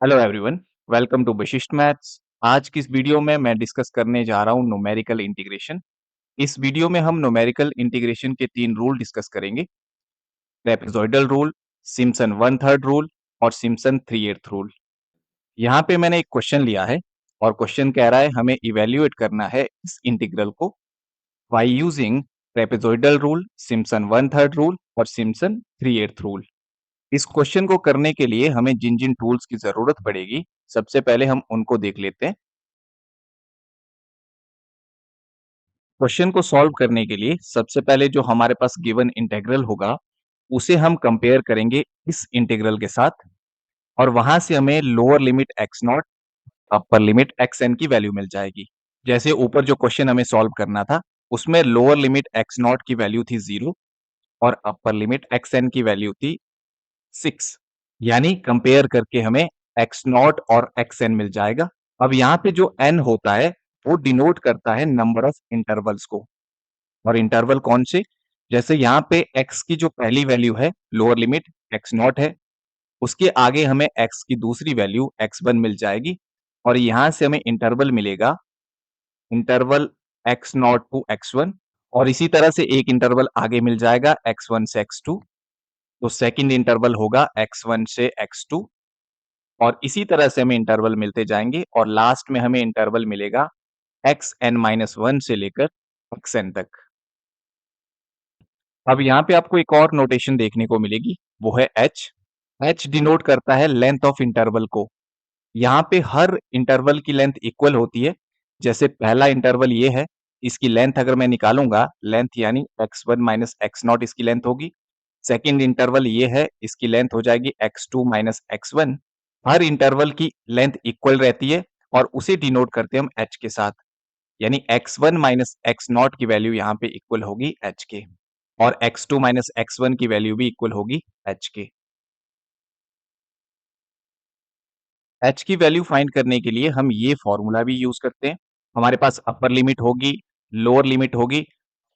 Hello everyone, welcome to Vashishtha maths. आज की इस वीडियो में मैं डिस्कस करने जा रहा हूँ न्यूमेरिकल इंटीग्रेशन। इस वीडियो में हम न्यूमेरिकल इंटीग्रेशन के 3 रूल डिस्कस करेंगे। ट्रेपेजॉइडल रूल, सिम्पसन 1/3 रूल और सिम्पसन 3/8 रूल। यहाँ पे मैंने एक क्वेश्चन लिया है और क्वेश्चन कह रहा है हमें इवेल्युएट करना है इस इंटीग्रल को by using trapezoidal rule, Simpson 1/3 rule और सिम्पसन 3/8 रूल। इस क्वेश्चन को करने के लिए हमें जिन-जिन टूल्स की ज़रूरत पड़ेगी, सबसे पहले हम उनको देख लेते हैं। क्वेश्चन को सॉल्व करने के लिए सबसे पहले जो हमारे पास गिवन इंटीग्रल होगा, उसे हम कंपेयर करेंगे इस इंटीग्रल के साथ और वहां से हमें lower limit x not, upper limit xn की वैल्यू मिल जाएगी। जैसे ऊपर जो क्वेश्चन हमें सॉल्व करना था, उसमें लोअर लिमिट x नॉट की वैल्यू थी 0 और अपर लिमिट xn की वैल्यू थी 6। यानी कंपेयर करके हमें एक्स नॉट और एक्स एन मिल जाएगा। अब यहाँ पे जो एन होता है वो डिनोट करता है नंबर ऑफ इंटरवल्स को। और इंटरवल कौन से? जैसे यहाँ पे एक्स की जो पहली वैल्यू है लोअर लिमिट एक्स नॉट है, उसके आगे हमें एक्स की दूसरी वैल्यू एक्स वन मिल जाएगी और यहाँ से हमें इंटरवल मिलेगा, interval x not to x one. और इसी तरह से एक इंटरवल आगे मिल जाएगा एक्स वन से एक्स टू। तो सेकंड इंटरवल होगा एक्स वन से एक्स टू और इसी तरह से हमें इंटरवल मिलते जाएंगे और लास्ट में हमें इंटरवल मिलेगा एक्स एन माइनस वन से लेकर एक्स एन तक। अब यहाँ पे आपको एक और नोटेशन देखने को मिलेगी, वो है एच। एच डिनोट करता है लेंथ ऑफ इंटरवल को। यहाँ पे हर इंटरवल की लेंथ इक्वल होती है। जैसे पहला इंटरवल ये है, इसकी लेंथ अगर मैं निकालूंगा, लेंथ यानी x one minus x not इसकी लेंथ होगी। सेकेंड इंटरवल ये है, इसकी लेंथ हो जाएगी x two minus x one. हर इंटरवल की लेंथ इक्वल रहती है और उसे डिनोट करते हैं हम एच के साथ। यानी x one minus x not की वैल्यू यहाँ पे इक्वल होगी एच के और x two minus x one की वैल्यू भी इक्वल होगी एच के। एच की वैल्यू फाइंड करने के लिए हम ये फॉर्मूला भी यूज करते हैं। हमारे पास अपर लिमिट होगी, लोअर लिमिट होगी।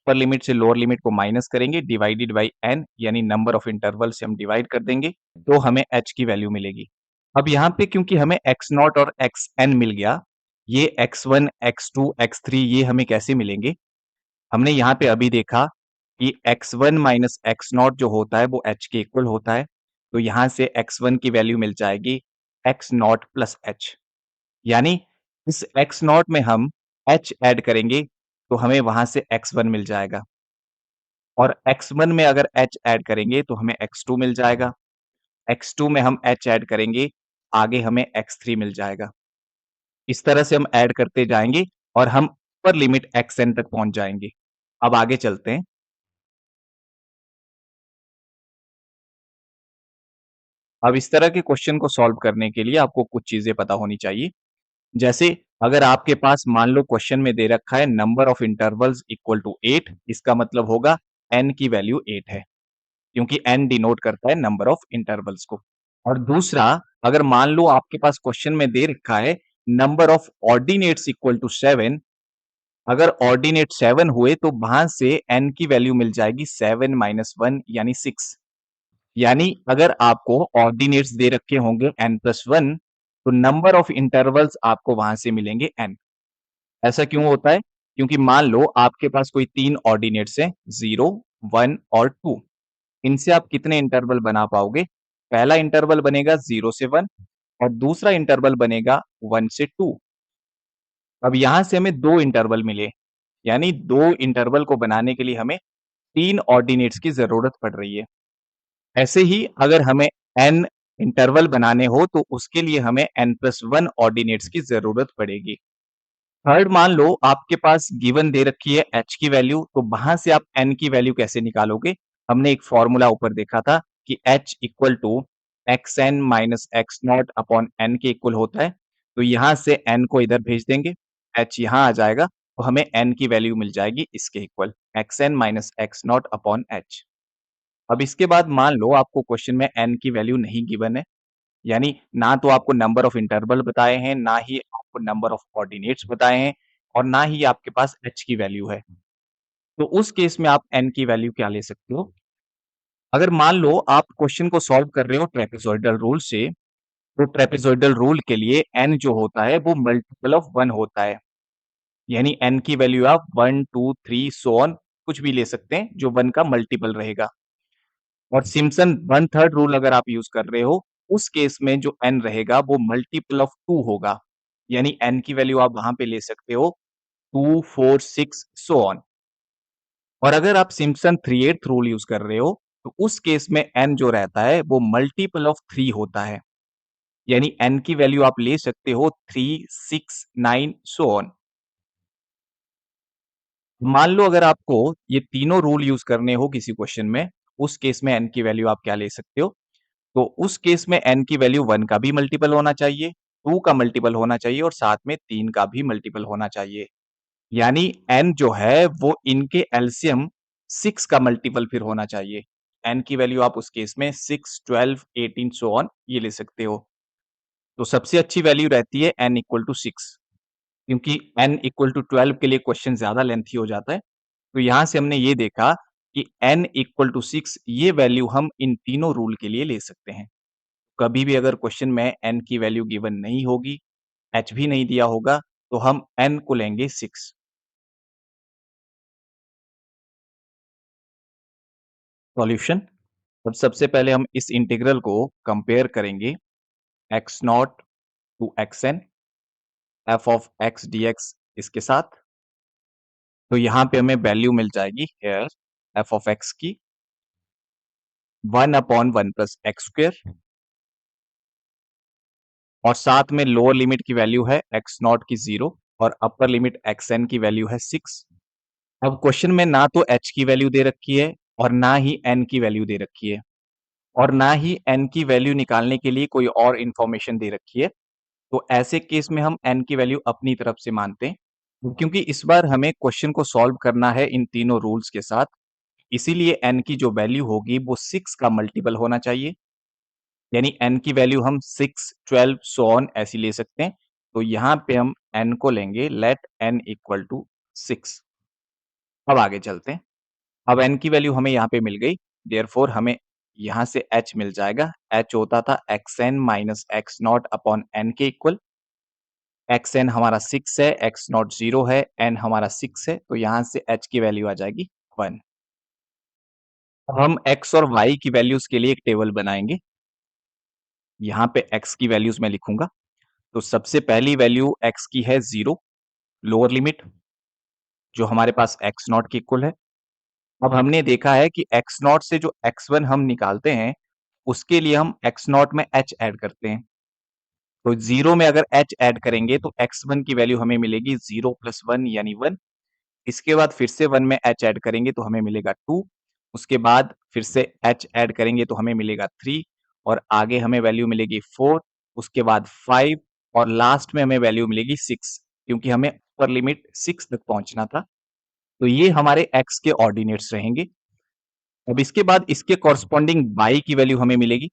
अपर लिमिट से लोअर लिमिट को माइनस करेंगे डिवाइडेड बाई एन, यानी नंबर ऑफ इंटरवल से हम डिवाइड कर देंगे तो हमें एच की वैल्यू मिलेगी। अब यहाँ पे क्योंकि हमें एक्स नॉट और एक्स एन मिल गया, ये x one x two x three ये हमें कैसे मिलेंगे? हमने यहाँ पे अभी देखा कि x one minus x not जो होता है वो एच के इक्वल होता है। तो यहाँ से एक्स वन की वैल्यू मिल जाएगी एक्स नॉट प्लस एच। यानी इस एक्स नॉट में हम एच ऐड करेंगे तो हमें वहां से एक्स वन मिल जाएगा और एक्स वन में अगर एच ऐड करेंगे तो हमें एक्स टू मिल जाएगा। एक्स टू में हम एच ऐड करेंगे, आगे हमें एक्स थ्री मिल जाएगा। इस तरह से हम ऐड करते जाएंगे और हम अपर लिमिट एक्स एन तक पहुंच जाएंगे। अब आगे चलते हैं। अब इस तरह के क्वेश्चन को सॉल्व करने के लिए आपको कुछ चीजें पता होनी चाहिए। जैसे अगर आपके पास मान लो क्वेश्चन में दे रखा है number of intervals equal to 8, इसका मतलब होगा n की वैल्यू 8 है, क्योंकि n डिनोट करता है नंबर ऑफ इंटरवल्स को। और दूसरा, अगर मान लो आपके पास क्वेश्चन में दे रखा है number of ordinates equal to 7, अगर ऑर्डिनेट 7 हुए तो वहां से n की वैल्यू मिल जाएगी 7 माइनस वन यानी 6। यानी अगर आपको ऑर्डिनेट्स दे रखे होंगे n प्लस वन, तो नंबर ऑफ इंटरवल्स आपको वहां से मिलेंगे n। ऐसा क्यों होता है? क्योंकि मान लो आपके पास कोई 3 ऑर्डिनेट्स हैं, 0, 1 और 2। इनसे आप कितने इंटरवल बना पाओगे? पहला इंटरवल बनेगा 0 से 1 और दूसरा इंटरवल बनेगा 1 से 2। अब यहां से हमें 2 इंटरवल मिले, यानी 2 इंटरवल को बनाने के लिए हमें 3 ऑर्डिनेट्स की जरूरत पड़ रही है। ऐसे ही अगर हमें n इंटरवल बनाने हो तो उसके लिए हमें n प्लस वन ऑर्डिनेट्स की जरूरत पड़ेगी। थर्ड, मान लो आपके पास गिवन दे रखी है h की वैल्यू, तो वहां से आप n की वैल्यू कैसे निकालोगे? हमने एक फॉर्मूला ऊपर देखा था कि h equal to x n minus x not upon n के इक्वल होता है। तो यहां से n को इधर भेज देंगे, h यहां आ जाएगा तो हमें n की वैल्यू मिल जाएगी इसके equal x n minus x not upon h. अब इसके बाद मान लो आपको क्वेश्चन में n की वैल्यू नहीं गिवन है, यानी ना तो आपको नंबर ऑफ इंटरवल बताए हैं, ना ही आपको नंबर ऑफ कोऑर्डिनेट्स बताए हैं और ना ही आपके पास h की वैल्यू है। तो उस केस में आप n की वैल्यू क्या ले सकते हो? अगर मान लो आप क्वेश्चन को सॉल्व कर रहे हो ट्रेपेजॉइडल रूल से, तो ट्रेपेज़ोइडल रूल के लिए n जो होता है वो मल्टीपल ऑफ 1 होता है। यानी n की वैल्यू आप 1, 2, 3 सो ऑन कुछ भी ले सकते हैं जो 1 का मल्टीपल रहेगा। और सिम्पसन 1/3 रूल अगर आप यूज़ कर रहे हो, उस केस में जो n रहेगा वो मल्टीपल ऑफ 2 होगा। यानी n की वैल्यू आप वहाँ पे ले सकते हो 2, 4, 6 सो ऑन। और अगर आप सिम्पसन 3/8 रूल यूज़ कर रहे हो, तो उस केस में n जो रहता है वो मल्टीपल ऑफ 3 होता है। यानी n की वैल्यू आप ले सकते हो 3, 6, 9 सो ऑन। मान लो अगर आपको ये तीनों रूल यूज़ करने हो किसी क्वेश्चन में, उस केस में n की वैल्यू आप क्या ले सकते हो? तो उस केस में n की वैल्यू 1 का भी मल्टीपल होना चाहिए, 2 का मल्टीपल होना चाहिए और साथ में 3 का भी मल्टीपल होना चाहिए। यानी n जो है वो इनके एलसीएम 6 का मल्टीपल फिर होना चाहिए। n की वैल्यू आप उस केस में 6, 12, 18 सो ऑन ये ले सकते हो। तो सबसे अच्छी वैल्यू रहती है n इक्वल टू 6 क्योंकि n इक्वल टू 12 के लिए क्वेश्चन ज़्यादा लेंथी हो जाता है। तो यहाँ से हमने ये देखा कि n इक्वल टू 6 ये वैल्यू हम इन तीनों रूल के लिए ले सकते हैं। कभी भी अगर क्वेश्चन में n की वैल्यू गिवन नहीं होगी, h भी नहीं दिया होगा, तो हम n को लेंगे 6। सॉल्यूशन अब सबसे पहले हम इस इंटीग्रल को कंपेयर करेंगे x not to xn f of x dx इसके साथ। तो यहाँ पे हमें वैल्यू मिल जाएगी हियर f ऑफ x की 1 अपॉन 1 प्लस एक्स स्क्वायर और साथ में लोअर लिमिट की वैल्यू है x नॉट की 0 और अपर लिमिट xn की वैल्यू है 6। अब क्वेश्चन में ना तो h की वैल्यू दे रखी है और ना ही n की वैल्यू दे रखी है और ना ही n की वैल्यू निकालने के लिए कोई और इंफॉर्मेशन दे रखी है। तो ऐसे केस में हम n की वैल्यू अपनी तरफ से मानते हैं क्योंकि इस बार हमें क्वेश्चन को सॉल्व करना है इन तीनों रूल्स के साथ। इसीलिए n की जो वैल्यू होगी वो 6 का मल्टीपल होना चाहिए। यानी n की वैल्यू हम 6, 12 सो ऑन ऐसी ले सकते हैं। तो यहाँ पे हम n को लेंगे लेट n इक्वल टू 6। अब आगे चलते हैं। अब n की वैल्यू हमें यहाँ पे मिल गई, देयरफॉर हमें यहाँ से h मिल जाएगा। h होता था xn minus x not upon n के इक्वल। xn हमारा 6 है, x नॉट 0 है, n हमारा 6 है, तो यहाँ से h की वैल्यू आ जाएगी 1। अब हम x और y की वैल्यूज के लिए एक टेबल बनाएंगे। यहाँ पे x की वैल्यूज मैं लिखूंगा। तो सबसे पहली वैल्यू x की है 0 लोअर लिमिट जो हमारे पास x नॉट के इक्वल है। अब हमने देखा है कि x नॉट से जो x1 हम निकालते हैं, उसके लिए हम x नॉट में h ऐड करते हैं। तो 0 में अगर h ऐड करेंगे तो x1 की वैल्यू हमें मिलेगी 0 प्लस 1 यानी 1। इसके बाद फिर से 1 में h ऐड करेंगे तो हमें मिलेगा 2। उसके बाद फिर से h ऐड करेंगे तो हमें मिलेगा 3 और आगे हमें वैल्यू मिलेगी 4, उसके बाद 5 और लास्ट में हमें वैल्यू मिलेगी 6 क्योंकि हमें अपर लिमिट 6 तक पहुंचना था। तो ये हमारे x के ऑर्डिनेट्स रहेंगे। अब इसके बाद इसके कॉरस्पॉन्डिंग y की वैल्यू हमें मिलेगी।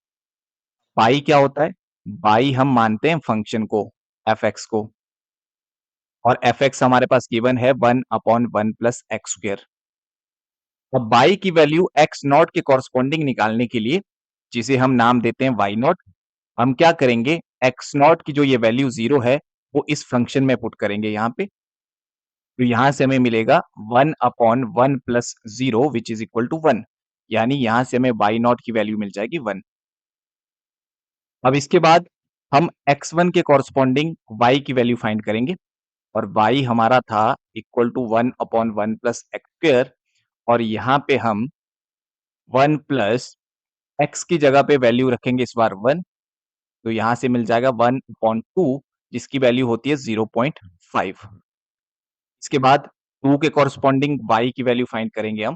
y क्या होता है? y हम मानते हैं फंक्शन को fx को और fx हमारे पास गिवन है 1 अपॉन 1 प्लस एक्स स्क्वायर। अब y की वैल्यू x नॉट के कॉरस्पॉन्डिंग निकालने के लिए जिसे हम नाम देते हैं y नॉट, हम क्या करेंगे x नॉट की जो ये वैल्यू 0 है वो इस फंक्शन में पुट करेंगे यहाँ पे। तो यहाँ से हमें मिलेगा 1 upon 1 plus 0 which is equal to 1। यानी यहाँ से हमें y नॉट की वैल्यू मिल जाएगी 1। अब इसके बाद हम x1 के कॉरस्पॉन्डिंग y की वैल्यू फाइंड करेंगे और y हमारा था equal to 1 upon 1 plus x square और यहाँ पे हम 1 प्लस x की जगह पे वैल्यू रखेंगे इस बार 1। तो यहाँ से मिल जाएगा 1 अपॉन 2 जिसकी वैल्यू होती है 0.5। इसके बाद 2 के कॉरस्पॉन्डिंग y की वैल्यू फाइंड करेंगे हम।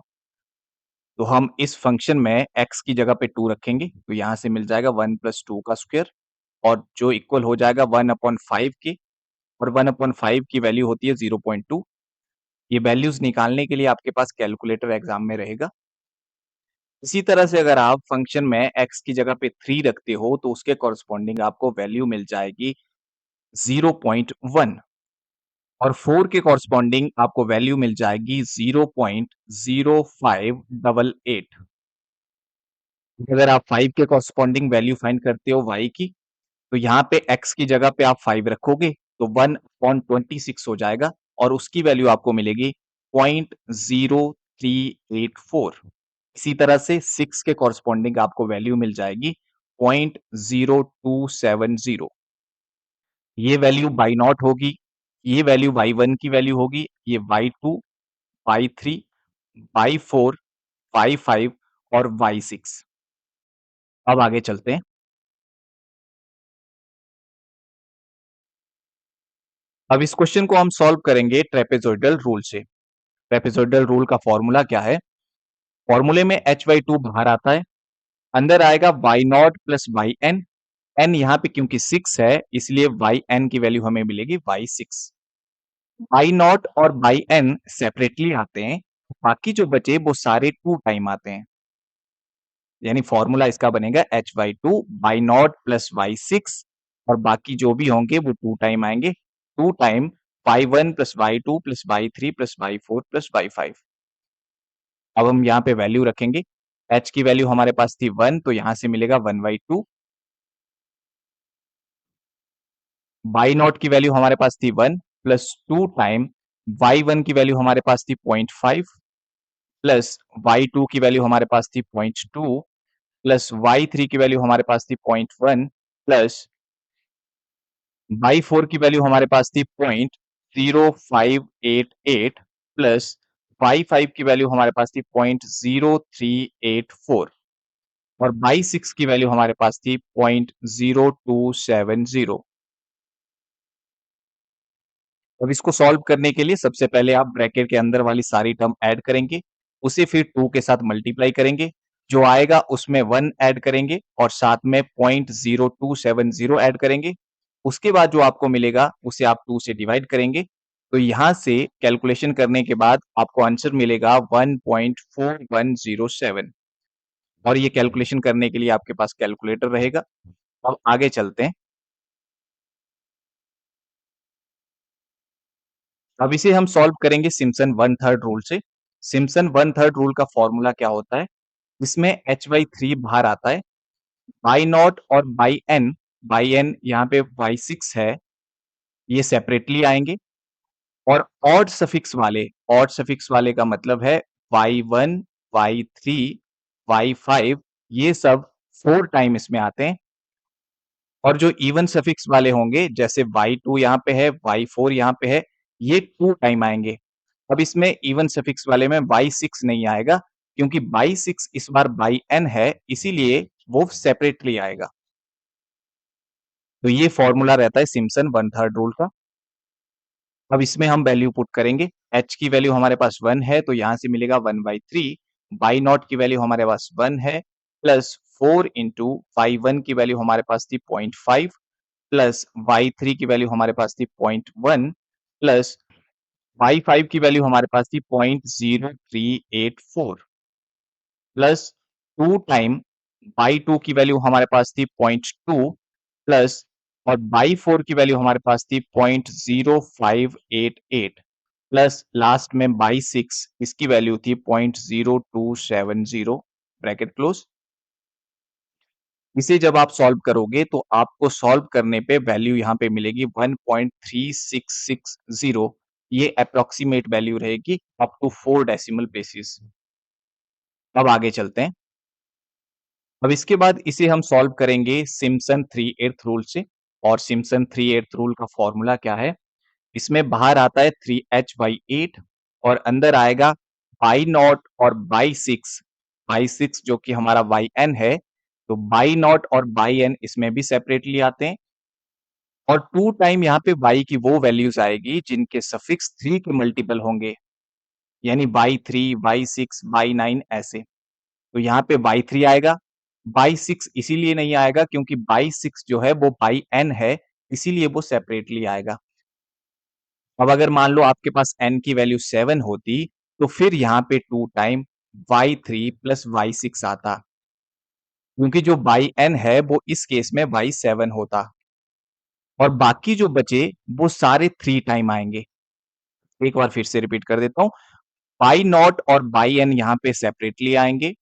तो हम इस फंक्शन में x की जगह पे 2 रखेंगे तो यहाँ से मिल जाएगा 1 प्लस 2 का स्क्वायर और जो इक्वल हो जाएगा 1 अपॉन 5 के और 1 अपॉन 5 की वैल्यू होती है 0.2। ये वैल्यूज निकालने के लिए आपके पास कैलकुलेटर एग्जाम में रहेगा। इसी तरह से अगर आप फंक्शन में x की जगह पे 3 रखते हो तो उसके कॉरस्पॉन्डिंग आपको वैल्यू मिल जाएगी 0.1 और 4 के कॉरस्पॉन्डिंग आपको वैल्यू मिल जाएगी 0.0588। अगर आप 5 के कॉरस्पॉन्डिंग वैल्यू फाइंड करते हो y की तो यहाँ पे x की जगह पे आप 5 रखोगे तो 1/26 हो जाएगा और उसकी वैल्यू आपको मिलेगी 0.0384। इसी तरह से 6 के कॉरस्पॉन्डिंग आपको वैल्यू मिल जाएगी 0.0270। ये वैल्यू बाई नॉट होगी, ये वैल्यू बाई 1 की वैल्यू होगी, ये बाई 2, बाई 3, बाई 4, बाई 5 और बाई 6। अब आगे चलते हैं। अब इस क्वेश्चन को हम सॉल्व करेंगे ट्रेपेजोइडल रूल से। ट्रेपेजोइडल रूल का फॉर्मूला क्या है? फॉर्मूले में h/2 बाहर आता है, अंदर आएगा y not plus y n. N यहाँ पे क्योंकि 6 है इसलिए वाई एन की वैल्यू हमें मिलेगी वाई 6। वाई नॉट और वाई एन सेपरेटली आते हैं, बाकी जो बचे वो सारे 2 टाइम आते हैं। यानी फॉर्मूला इसका बनेगा h/2 why not plus Y 6 और बाकी जो भी होंगे वो 2 टाइम आएंगे। 2 time y 1 plus y 2 plus y 3 plus y 4 plus y 5। अब हम यहाँ पे वैल्यू रखेंगे। h की वैल्यू हमारे पास थी 1 तो यहाँ से मिलेगा 1/2। वाई नॉट की वैल्यू हमारे पास थी 1 प्लस 2 टाइम वाई 1 की वैल्यू हमारे पास थी 0.5 प्लस वाई 2 की वैल्यू हमारे पास थी 0.2 प्लस वाई 3 की वैल्यू हमारे पास थी 0.1 प्लस वाई 4 की वैल्यू हमारे पास थी 0.0588 प्लस वाई 5 की वैल्यू हमारे पास थी 0.0384 और वाई 6 की वैल्यू हमारे पास थी 0.0270। अब इसको सॉल्व करने के लिए सबसे पहले आप ब्रैकेट के अंदर वाली सारी टर्म ऐड करेंगे, उसे फिर 2 के साथ मल्टीप्लाई करेंगे, जो आएगा उसमें 1 ऐड करेंगे और साथ में 0.0270 ऐड करेंगे। उसके बाद जो आपको मिलेगा उसे आप 2 से डिवाइड करेंगे। तो यहाँ से कैलकुलेशन करने के बाद आपको आंसर मिलेगा 1.4107 और ये कैलकुलेशन करने के लिए आपके पास कैलकुलेटर रहेगा। अब आगे चलते हैं। अब इसे हम सॉल्व करेंगे सिम्पसन वन थर्ड रूल से। सिम्पसन वन थर्ड रूल का फॉर्मूला क्या होता है? इसमें h/3 बाहर आता है, बाई नॉट और बाई एन यहाँ पे बाई 6 है, ये सेपरेटली आएंगे और ऑड सफिक्स वाले का मतलब है y1, y3, y5 ये सब 4 टाइम इसमें आते हैं और जो इवन सफिक्स वाले होंगे जैसे y2 यहाँ पे है, y4 यहाँ पे है, ये 2 टाइम आएंगे। अब इसमें इवन सफिक्स वाले में y6 नहीं आएगा क्योंकि y6 इस बार बाई n है इसीलिए वो सेपरेटली आएगा। तो ये फॉर्मूला रहता है सिम्पसन वन थर्ड रूल का। अब इसमें हम वैल्यू पुट करेंगे। h की वैल्यू हमारे पास 1 है तो यहाँ से मिलेगा 1/3। y नॉट की वैल्यू हमारे पास 1 है प्लस 4 इंटू y1 की वैल्यू हमारे पास थी 0.5 प्लस y3 की वैल्यू हमारे पास थी 0.1 प्लस y5 की वैल्यू हमारे पास थी 0.0384 प्लस 2 टाइम y2 की वैल्यू हमारे पास थी 0.2 प्लस और y4 की वैल्यू हमारे पास थी 0.0588 प्लस लास्ट में y6 इसकी वैल्यू थी 0.0270 ब्रैकेट क्लोज। इसे जब आप सॉल्व करोगे तो आपको सॉल्व करने पे वैल्यू यहाँ पे मिलेगी 1.3660। ये अप्रोक्सीमेट वैल्यू रहेगी अप टू 4 डेसिमल प्लेसेस। अब आगे चलते हैं। अब इसके बाद इसे हम सॉल्व करेंगे सिम्पसन 3/8 रूल से और सिम्पसन 3/8 रूल का फॉर्मूला क्या है? इसमें बाहर आता है 3h/8 और अंदर आएगा बाई नॉट और बाई 6 जो कि हमारा वाई एन है। तो बाई नॉट और बाई एन इसमें भी सेपरेटली आते हैं और 2 टाइम यहाँ पे y की वो वैल्यूज आएगी जिनके सफिक्स 3 के मल्टीपल होंगे, यानी बाई 3, बाई 6, बाई 9 ऐसे। तो यहाँ पे बाई 3 आएगा, बाई 6 इसीलिए नहीं आएगा क्योंकि बाई 6 जो है वो बाई n है, इसीलिए वो सेपरेटली आएगा। अब अगर मान लो आपके पास n की वैल्यू 7 होती, तो फिर यहाँ पे 2 टाइम y3 प्लस y6 आता, क्योंकि जो बाई n है वो इस केस में बाई 7 होता और बाकी जो बचे वो सारे 3 टाइम आएंगे। एक बार फिर से रिपीट कर देता हूँ, बाई नॉट और बाई n यहाँ पे सेपरेटली आएंगे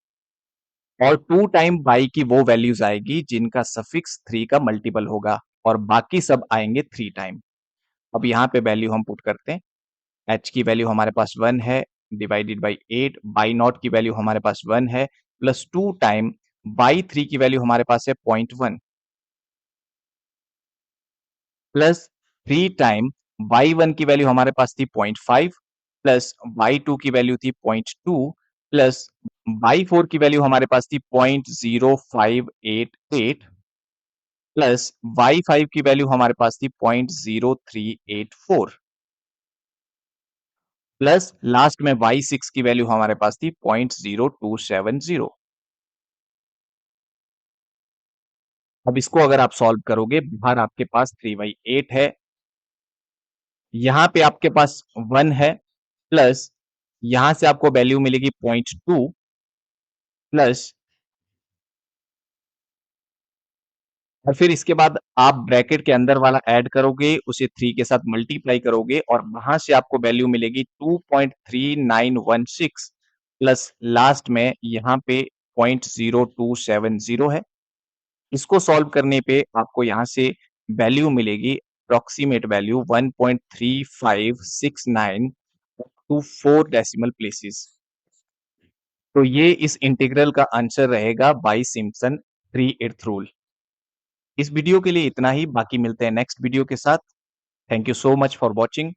और 2 टाइम y की वो वैल्यूज आएगी जिनका सफिक्स 3 का मल्टीपल होगा और बाकी सब आएंगे 3 टाइम। अब यहाँ पे वैल्यू हम पुट करते हैं। h की वैल्यू हमारे पास 1 है डिवाइडेड बाई 8, y नॉट की वैल्यू हमारे पास 1 है प्लस 2 टाइम y3 की वैल्यू हमारे पास है 0.1 प्लस 3 टाइम y1 की वैल्यू हमारे पास थी 0.5 प्लस y2 की वैल्यू थी 0.2 प्लस y4 की वैल्यू हमारे पास थी 0.0588 प्लस y5 की वैल्यू हमारे पास थी 0.0384 प्लस लास्ट में y6 की वैल्यू हमारे पास थी 0.0270। अब इसको अगर आप सॉल्व करोगे, बाहर आपके पास 3/8 है, यहां पे आपके पास 1 है प्लस यहां से आपको वैल्यू मिलेगी 0.2 प्लस और फिर इसके बाद आप ब्रैकेट के अंदर वाला ऐड करोगे, उसे 3 के साथ मल्टीप्लाई करोगे और वहां से आपको वैल्यू मिलेगी 2.3916 प्लस लास्ट में यहाँ पे 0.0270 है। इसको सॉल्व करने पे आपको यहाँ से वैल्यू मिलेगी approximate value 1.3569 to 4 decimal places. तो ये इस इंटीग्रल का आंसर रहेगा बाय सिम्पसन 3/8 रूल। इस वीडियो के लिए इतना ही, बाकी मिलते हैं नेक्स्ट वीडियो के साथ। Thank you so much for watching.